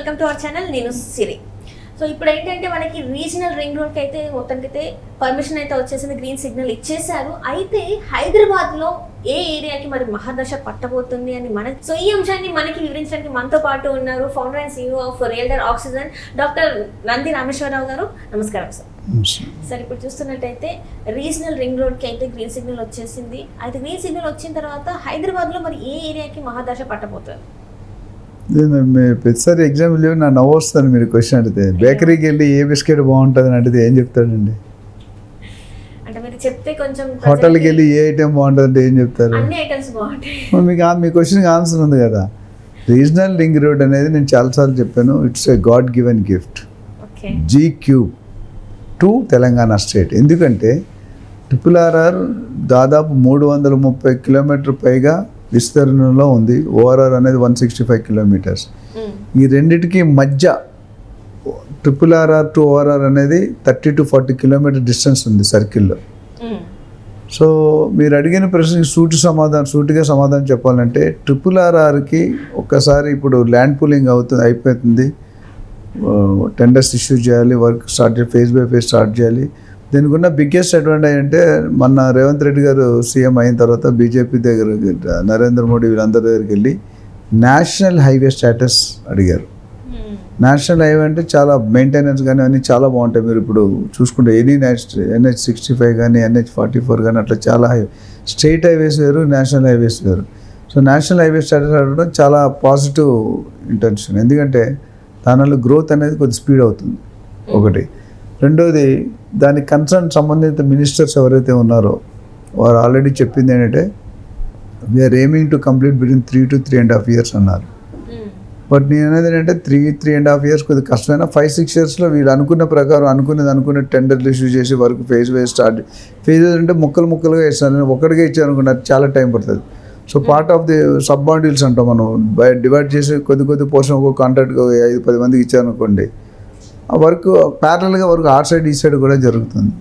Welcome to our channel. నేను సిరి. So ఇప్పుడు ఏంటంటే మనకి రీజనల్ రింగ్ రోడ్కి అయితే మొత్తానికైతే పర్మిషన్ అయితే వచ్చేసింది, గ్రీన్ సిగ్నల్ ఇచ్చేసారు. అయితే హైదరాబాద్లో ఏ ఏరియాకి మరి మహాదశ పట్టబోతుంది అని సో ఈ అంశాన్ని మనకి వివరించడానికి మనతో పాటు ఉన్నారు founder and CEO of realtor oxygen doctor Nandi Rameshwar Rao గారు. నమస్కారం సార్. సార్ ఇప్పుడు చూస్తున్నట్టయితే రీజనల్ రింగ్ రోడ్కి అయితే గ్రీన్ సిగ్నల్ వచ్చేసింది. అయితే గ్రీన్ సిగ్నల్ వచ్చిన తర్వాత హైదరాబాద్లో మరి ఏ ఏరియాకి మహాదశ పట్టబోతుంది? ప్రతిసారి ఎగ్జాంపుల్ నా నవ్వు వస్తాను మీరు క్వశ్చన్ అడిగితే. బేకరీకి వెళ్ళి ఏ బిస్కెట్ బాగుంటుంది అని అడిగితే ఏం చెప్తాడండి? అంటే మీరు చెప్తే కొంచెం హోటల్కి వెళ్ళి ఏ ఐటెం బాగుంటుంది అంటే ఏం చెప్తారు? అన్ని ఐటమ్స్ బాగుంటాయి. మీకు మీ క్వశ్చన్కి ఆన్సర్ ఉంది కదా. రీజనల్ రింగ్ రోడ్ అనేది నేను చాలాసార్లు చెప్పాను, it's a God given gift. GQ to Telangana state. ఎందుకంటే RRR దాదాపు 330 కిలోమీటర్ పైగా విస్తరణలో ఉంది. ORR అనేది 165 కిలోమీటర్స్. ఈ రెండిటికి మధ్య RRR టు ORR అనేది 30 to 40 కిలోమీటర్ డిస్టెన్స్ ఉంది సర్కిల్లో. సో మీరు అడిగిన ప్రశ్నకి సూటిగా సమాధానం చెప్పాలంటే RRRకి ఒక్కసారి ఇప్పుడు ల్యాండ్ పూలింగ్ అయిపోతుంది, టెండర్స్ ఇష్యూ చేయాలి, వర్క్ స్టార్ట్ చేయాలి, ఫేజ్ బై ఫేజ్ స్టార్ట్ చేయాలి. దీనికి ఉన్న బిగ్గెస్ట్ అడ్వాంటేజ్ అంటే మొన్న రేవంత్ రెడ్డి గారు సీఎం అయిన తర్వాత బీజేపీ దగ్గర నరేంద్ర మోడీ వీళ్ళందరి దగ్గరికి వెళ్ళి నేషనల్ హైవే స్టేటస్ అడిగారు. నేషనల్ హైవే అంటే చాలా మెయింటెనెన్స్ కానీ అన్నీ చాలా బాగుంటాయి. మీరు ఇప్పుడు చూసుకుంటే NH65 కానీ NH44 కానీ అట్లా చాలా స్టేట్ హైవేస్ వేరు, నేషనల్ హైవేస్ వేరు. సో నేషనల్ హైవే స్టేటస్ అడగడం చాలా పాజిటివ్ ఇంటెన్షన్. ఎందుకంటే దానివల్ల గ్రోత్ అనేది కొద్ది స్పీడ్ అవుతుంది ఒకటి. రెండోది దానికి కన్సర్న్ సంబంధిత మినిస్టర్స్ ఎవరైతే ఉన్నారో వారు ఆల్రెడీ చెప్పింది ఏంటంటే we are aiming to complete between 3 to 3.5 years అన్నారు. బట్ నేను అనేది ఏంటంటే 3.5 years కొద్దిగా కష్టమైనా 5-6 yearsలో వీళ్ళు అనుకున్న ప్రకారం అనుకున్న టెండర్లు ఇష్యూ చేసి వరకు ఫేజ్ ఫేజెస్ అంటే ముక్కలుగా ఇస్తారు. ఒక్కడికే ఇచ్చారు అనుకున్నారు, చాలా టైం పడుతుంది. So part of the sub modules అంటాం మనం, డివైడ్ చేసి కొద్ది పోర్షన్ ఒక్కొక్క కాంట్రాక్ట్గా 5-10 మందికి ఇచ్చారనుకోండి, ఆ వర్క్ ప్యారల్గా వర్క్ ఆ సైడ్ ఈ సైడ్ కూడా జరుగుతుంది.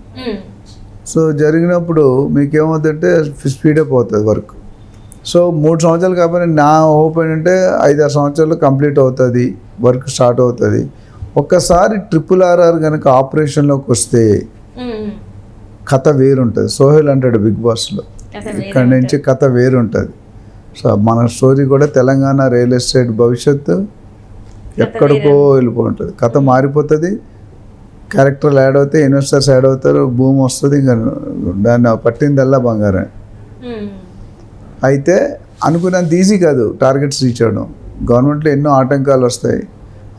సో జరిగినప్పుడు మీకు ఏమవుతుందంటే స్పీడప్ అవుతుంది వర్క్. సో 3 సంవత్సరాలు కాకపోతే నా హోప్ ఏంటంటే 5-6 సంవత్సరాలు కంప్లీట్ అవుతుంది, వర్క్ స్టార్ట్ అవుతుంది. ఒక్కసారి RRR కనుక ఆపరేషన్లోకి వస్తే కథ వేరుంటుంది. సోహెల్ అంటాడు బిగ్ బాస్లో, ఇక్కడ నుంచి కథ వేరుంటుంది. సో మన స్టోరీ కూడా తెలంగాణ రియల్ ఎస్టేట్ భవిష్యత్తు ఎక్కడికో వెళ్ళిపోతుంది, కథ మారిపోతుంది. క్యారెక్టర్లు యాడ్ అవుతాయి, ఇన్వెస్టర్స్ యాడ్ అవుతారు, భూమి వస్తుంది, ఇంకా దాన్ని పట్టిందల్లా బంగారం. అయితే అనుకున్నంత ఈజీ కాదు టార్గెట్స్ రీచ్ అవ్వడం. గవర్నమెంట్లో ఎన్నో ఆటంకాలు వస్తాయి,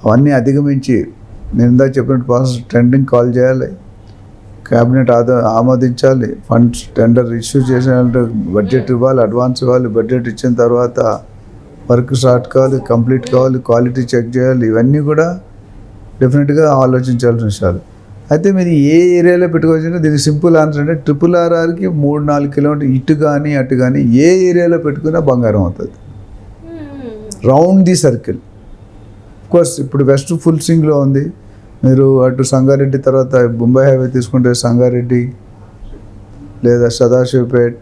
అవన్నీ అధిగమించి నేను ఇందాక చెప్పినట్టు ప్రాసెస్ టెండరింగ్ కాల్ చేయాలి, క్యాబినెట్ ఆమోదించాలి, ఫండ్స్ టెండర్ ఇష్యూ చేసినట్టు బడ్జెట్ ఇవ్వాలి, అడ్వాన్స్ ఇవ్వాలి, బడ్జెట్ ఇచ్చిన తర్వాత వర్క్ స్టార్ట్ కావాలి, కంప్లీట్ కావాలి, క్వాలిటీ చెక్ చేయాలి. ఇవన్నీ కూడా డెఫినెట్గా ఆలోచించాల్సిన విషయాలు. అయితే మీరు ఏ ఏరియాలో పెట్టుకోవచ్చు, దీనికి సింపుల్ ఆన్సర్ అంటే RRRకి 3-4 కిలోమీటర్ ఇటు కానీ అటు కానీ ఏ ఏరియాలో పెట్టుకున్నా బంగారం అవుతుంది, రౌండ్ ది సర్కిల్. కోర్స్ ఇప్పుడు వెస్ట్ ఫుల్ స్వింగ్లో ఉంది. మీరు అటు సంగారెడ్డి తర్వాత బొంబాయి హైవే తీసుకుంటే సంగారెడ్డి లేదా సదాశివపేట్,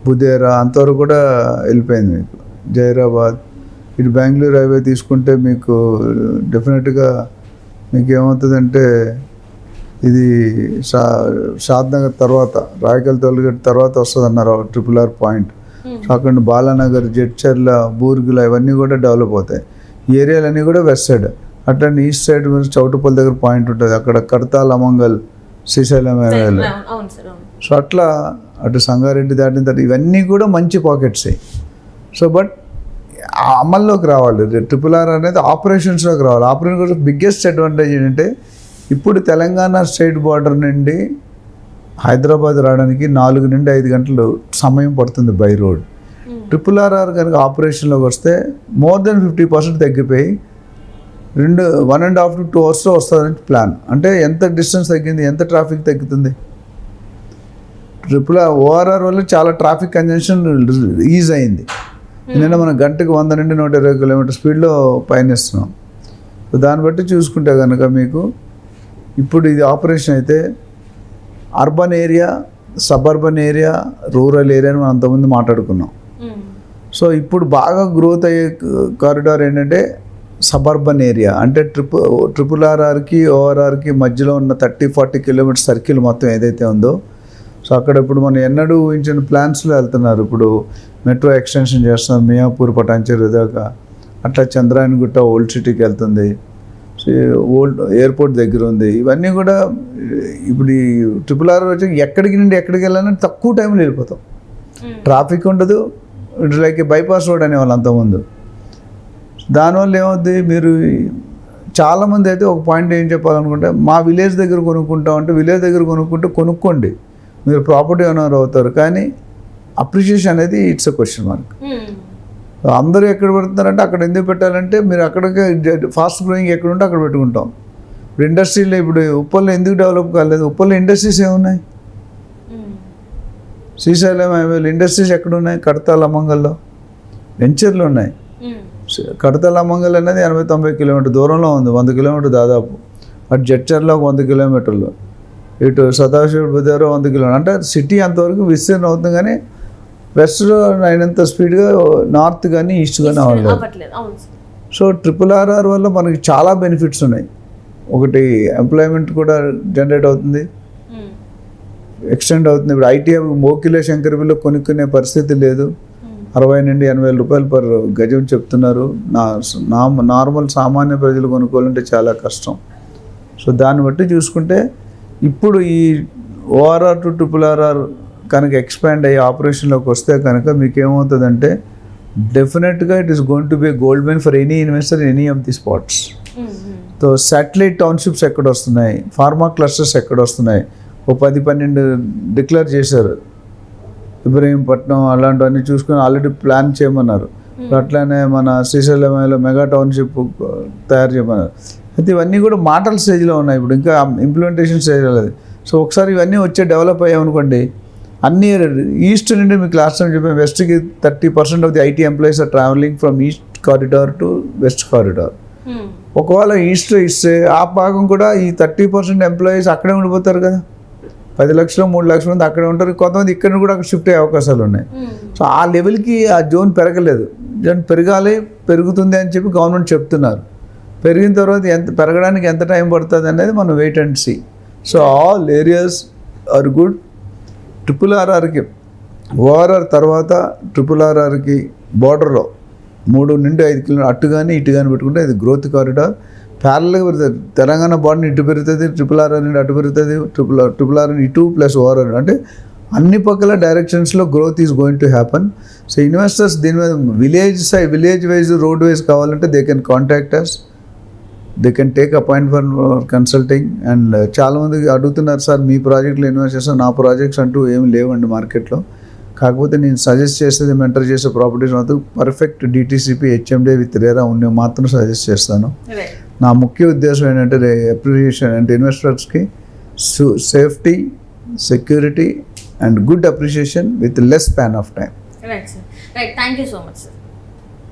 బుదేరా అంతవరకు కూడా వెళ్ళిపోయింది మీకు, జైరాబాద్. ఇటు బెంగళూరు హైవే తీసుకుంటే మీకు డెఫినెట్గా మీకు ఏమవుతుందంటే ఇది షాద్నగర్ తర్వాత రాయకల్ తోలుగట్టు తర్వాత వస్తుంది అన్నారు RRR పాయింట్. సో అక్కడ బాలానగర్, జడ్చర్ల, బూర్గుల ఇవన్నీ కూడా డెవలప్ అవుతాయి. ఈ ఏరియాలన్నీ కూడా వెస్ట్ సైడ్. అట్లనే ఈస్ట్ సైడ్ చౌటుపల్లి దగ్గర పాయింట్ ఉంటుంది, అక్కడ కడతాల్, అమంగల్, శ్రీశైలం ఏరియాలో. సో అట్లా అటు సంగారెడ్డి దాటిన తర్వాత ఇవన్నీ కూడా మంచి పాకెట్స్. సో బట్ అమల్లోకి రావాలి, RRR అనేది ఆపరేషన్స్లోకి రావాలి. ఆపరేషన్ కోసం బిగ్గెస్ట్ అడ్వాంటేజ్ ఏంటంటే ఇప్పుడు తెలంగాణ స్టేట్ బార్డర్ నుండి హైదరాబాద్ రావడానికి 4 నుండి 5 గంటలు సమయం పడుతుంది బై రోడ్. RRR కనుక ఆపరేషన్లోకి వస్తే మోర్ దెన్ 50% తగ్గిపోయి 1.5 to 2 hours వస్తుందని ప్లాన్. అంటే ఎంత డిస్టెన్స్ తగ్గింది, ఎంత ట్రాఫిక్ తగ్గుతుంది. ORR వల్ల చాలా ట్రాఫిక్ కంజెన్షన్ ఈజ్ అయింది. ఎందుకంటే మనం గంటకు 100 నుండి 120 కిలోమీటర్ స్పీడ్లో పయనిస్తున్నాం. సో దాన్ని బట్టి చూసుకుంటే కనుక మీకు ఇప్పుడు ఇది ఆపరేషన్ అయితే urban area, suburban area, rural area అని మనం అంతకుముందు మాట్లాడుకున్నాం. సో ఇప్పుడు బాగా గ్రోత్ అయ్యే కారిడార్ ఏంటంటే సబర్బన్ ఏరియా అంటే ట్రిపుల్ ఆర్ఆర్కి ఓఆర్ఆర్కి మధ్యలో ఉన్న 30-40 కిలోమీటర్ సర్కిల్ మొత్తం ఏదైతే ఉందో, సో అక్కడ ఇప్పుడు మనం ఎన్నడూ ఊహించిన ప్లాన్స్లో వెళ్తున్నారు. ఇప్పుడు మెట్రో ఎక్స్టెన్షన్ చేస్తున్నారు మియాపూర్ పటాన్చెరు దాకా, అట్లా చంద్రాయణగుట్ట ఓల్డ్ సిటీకి వెళ్తుంది, సో ఓల్డ్ ఎయిర్పోర్ట్ దగ్గర ఉంది. ఇవన్నీ కూడా ఇప్పుడు ఈ ట్రిపుల్ ఆర్ వచ్చి ఎక్కడికి నుండి ఎక్కడికి వెళ్ళాలని తక్కువ టైంలో వెళ్ళిపోతాం. ట్రాఫిక్ ఉండదు, ఇట్స్ లైక్ బైపాస్ రోడ్ అనేవాళ్ళు అంతకుముందు. దానివల్ల ఏమవుద్ది, మీరు చాలామంది అయితే ఒక పాయింట్ ఏం చెప్పాలనుకుంటే, మా విలేజ్ దగ్గర కొనుక్కుంటాం అంటే, విలేజ్ దగ్గర కొనుక్కోండి, మీరు ప్రాపర్టీ ఓనర్ అవుతారు, కానీ అప్రిషియేషన్ అనేది ఇట్స్ ఎ క్వశ్చన్ మార్క్. అందరూ ఎక్కడ పెడుతున్నారంటే అక్కడ ఎందుకు పెట్టాలంటే, మీరు అక్కడికి ఫాస్ట్ గ్రోయింగ్ ఎక్కడ ఉంటే అక్కడ పెట్టుకుంటాం. ఇప్పుడు ఇండస్ట్రీలో ఇప్పుడు ఉప్పల్లో ఎందుకు డెవలప్ కాలేదు, ఉప్పల్లో ఇండస్ట్రీస్ ఏమున్నాయి, శ్రీశైలం హైవేలు ఇండస్ట్రీస్ ఎక్కడున్నాయి, కడతాల్ అమ్మంగల్లో వెంచర్లు ఉన్నాయి. కడతాల్ అమ్మంగల్ అనేది 80-90 కిలోమీటర్ దూరంలో ఉంది, 100 కిలోమీటర్ దాదాపు. అటు జడ్చర్లో 100 కిలోమీటర్లు, ఇటు సదాశివుడు బుధారో 100 కిలోమీటర్. అంటే సిటీ అంతవరకు విస్తీర్ణం అవుతుంది, కానీ వెస్ట్లో అయినంత స్పీడ్గా నార్త్ కానీ ఈస్ట్ కానీ అవ్వలేదు. సో ట్రిపుల్ ఆర్ఆర్ వల్ల మనకి చాలా బెనిఫిట్స్ ఉన్నాయి. ఒకటి ఎంప్లాయ్మెంట్ కూడా జనరేట్ అవుతుంది, ఎక్స్టెండ్ అవుతుంది. ఇప్పుడు ఐటీ మోకిలే శంకరవిలో కొనుక్కునే పరిస్థితి లేదు, 60 నుండి 80 వేల రూపాయలు పర్ గజం చెప్తున్నారు. నార్మల్ సామాన్య ప్రజలు కొనుక్కోవాలంటే చాలా కష్టం. సో దాన్ని బట్టి చూసుకుంటే ఇప్పుడు ఈ ఓఆర్ఆర్ టు ట్రిపుల్ ఆర్ఆర్ కనుక ఎక్స్పాండ్ అయ్యి ఆపరేషన్లోకి వస్తే కనుక మీకు ఏమవుతుందంటే, డెఫినెట్గా it is going to be gold mine for any investor any of the spots. So satellite townships ఎక్కడ వస్తున్నాయి, ఫార్మా క్లస్టర్స్ ఎక్కడ వస్తున్నాయి, ఓ 10-12 డిక్లేర్ చేశారు. ఇబ్రహీంపట్నం అలాంటివన్నీ చూసుకొని ఆల్రెడీ ప్లాన్ చేయమన్నారు. అట్లానే మన శ్రీశైలంలో మెగా టౌన్షిప్ తయారు చేయమన్నారు. అయితే ఇవన్నీ కూడా మాటల స్టేజ్లో ఉన్నాయి, ఇప్పుడు ఇంకా ఇంప్లిమెంటేషన్ స్టేజ్లో లేదు. సో ఒకసారి ఇవన్నీ వచ్చే డెవలప్ అయ్యామనుకోండి, అన్ని ఈస్ట్ నుండి మీకు లాస్ట్ టైం చెప్పాను, వెస్ట్కి 30% of the IT employees are travelling from east corridor to west corridor. ఒకవేళ ఈస్ట్లో ఇస్తే ఆ భాగం కూడా ఈ 30% ఎంప్లాయీస్ అక్కడే ఉండిపోతారు కదా, 10 లక్షలు 3 లక్షల మంది అక్కడే ఉంటారు. కొంతమంది ఇక్కడ కూడా అక్కడ షిఫ్ట్ అయ్యే అవకాశాలు ఉన్నాయి. సో ఆ లెవెల్కి ఆ జోన్ పెరగలేదు, జోన్ పెరుగుతుంది అని చెప్పి గవర్నమెంట్ చెప్తున్నారు. పెరిగిన తర్వాత పెరగడానికి ఎంత టైం పడుతుంది అనేది మనం wait and see. So all areas are good. Triple ఆర్ఆర్కి ఓఆర్ఆర్ తర్వాత ట్రిపుల్ ఆర్ఆర్కి బార్డర్లో 3 నుండి 5 కిలోమీటర్ అటు కానీ ఇటు కానీ పెట్టుకుంటే ఇది గ్రోత్ కారిడార్. ప్యారల్గా పెరుగుతుంది, తెలంగాణ బార్డర్ ఇటు పెరుగుతుంది, ట్రిపుల్ ఆర్ఆర్ నుండి అటు పెరుగుతుంది, ట్రిపుల్ ఆర్ ఇటు ప్లస్ ఓఆర్ఆర్, అంటే అన్ని పక్కల డైరెక్షన్స్లో growth is going to happen. So investors దీని మీద విలేజ్ వైజ్ రోడ్ వైజ్ కావాలంటే they can contact us, they can take appointment for consulting. And చాలామంది అడుగుతున్నారు, సార్ మీ ప్రాజెక్ట్లో ఇన్వెస్ట్ చేస్తాను, నా ప్రాజెక్ట్స్ అంటూ ఏమి లేవండి మార్కెట్లో, కాకపోతే నేను సజెస్ట్ చేసేది మెంటర్ చేసే ప్రాపర్టీస్ మాత్రం పర్ఫెక్ట్ డిటీసీపీ హెచ్ఎండే విత్ రేరా ఉండే మాత్రం సజెస్ట్ చేస్తాను. నా ముఖ్య ఉద్దేశం ఏంటంటే అప్రిషియేషన్ అంటే ఇన్వెస్టర్స్కి safety, security and good appreciation with less span of time. Right sir, right, thank you so much sir.